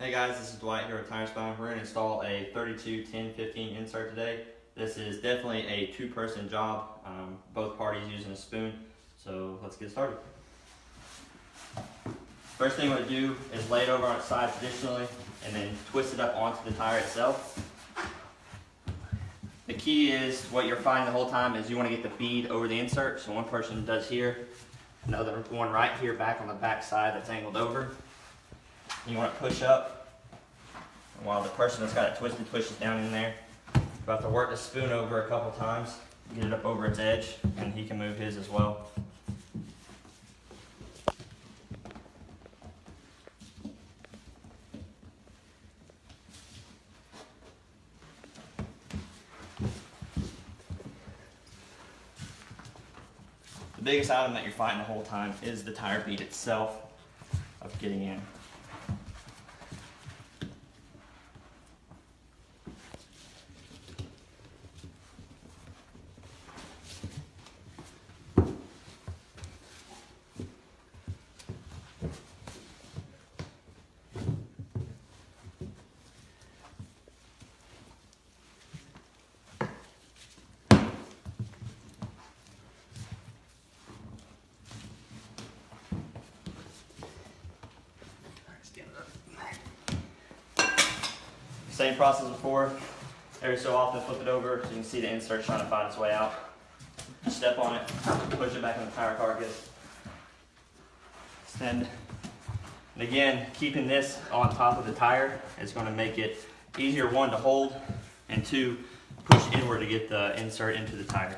Hey guys, this is Dwight here with Tire Spine. We're going to install a 32x10x15 insert today. This is definitely a two-person job, both parties using a spoon. So let's get started. First thing we're going to do is lay it over on its side traditionally and then twist it up onto the tire itself. The key is, what you're finding the whole time is you want to get the bead over the insert. So one person does here, another one right here back on the back side that's angled over. You want to push up, and while the person that's got it twisted pushes down in there. You have to work the spoon over a couple times, get it up over its edge, and he can move his as well. The biggest item that you're fighting the whole time is the tire bead itself of getting in. Same process before. Every so often flip it over so you can see the insert trying to find its way out. Step on it, push it back in the tire carcass. Extend. And again, keeping this on top of the tire is going to make it easier, one, to hold, and two, push inward to get the insert into the tire.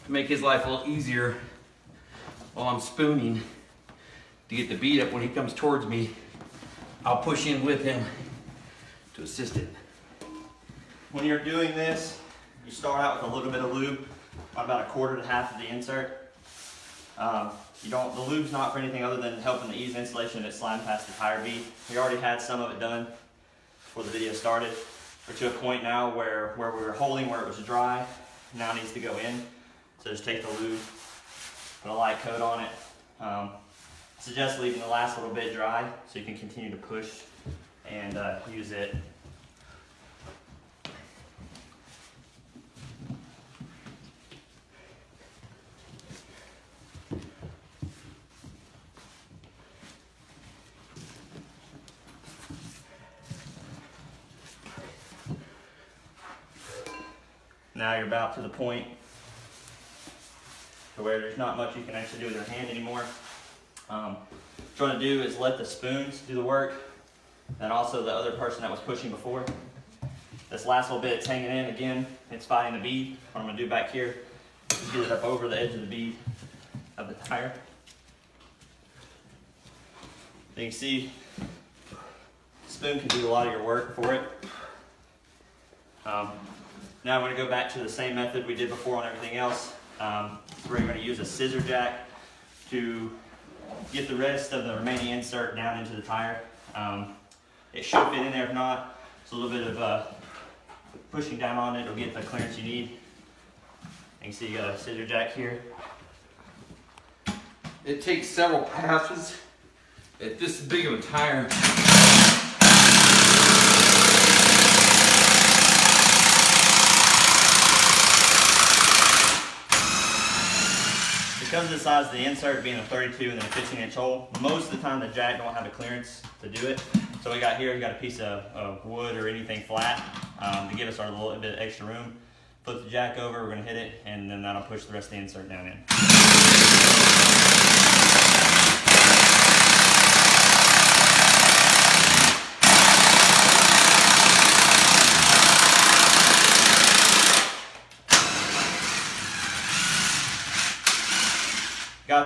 To make his life a little easier while I'm spooning to get the bead up when he comes towards me, I'll push in with him to assist it. When you're doing this, you start out with a little bit of lube, about a quarter to half of the insert. The lube's not for anything other than helping to ease insulation and it sliding past the tire bead. We already had some of it done before the video started. We're to a point now where we were holding where it was dry, now it needs to go in. So just take the lube, put a light coat on it. Suggest leaving the last little bit dry so you can continue to push and use it. Now you're about to the point to where there's not much you can actually do with your hand anymore. What you're going to do is let the spoons do the work, and also the other person that was pushing before. This last little bit it's hanging in again, it's fighting the bead. What I'm going to do back here is get it up over the edge of the bead of the tire. You can see the spoon can do a lot of your work for it. Now I'm going to go back to the same method we did before on everything else. We're going to use a scissor jack to get the rest of the remaining insert down into the tire. It should fit in there. If not, it's a little bit of pushing down on it will get the clearance you need. You can see you got a scissor jack here. It takes several passes at this big of a tire. Because of the size of the insert being a 32 and then a 15-inch hole, most of the time the jack don't have the clearance to do it. So we got here, we got a piece of wood or anything flat to give us our little bit of extra room. Flip the jack over, we're gonna hit it, and then that'll push the rest of the insert down in.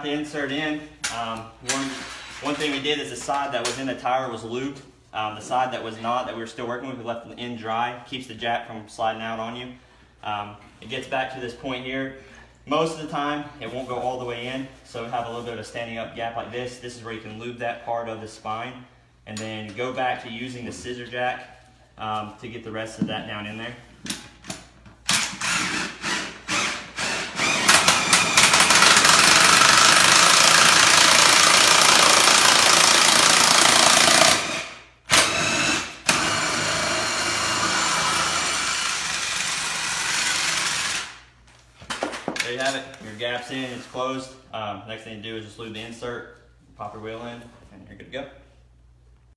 got the insert in. One thing we did is the side that was in the tire was looped. The side that was not, that we were still working with, we left the end dry. Keeps the jack from sliding out on you. It gets back to this point here. Most of the time, it won't go all the way in, so we have a little bit of a standing up gap like this. This is where you can lube that part of the spine, and then go back to using the scissor jack to get the rest of that down in there. There you have it. Your gap's in, it's closed. Next thing to do is just lube the insert, pop your wheel in, and you're good to go.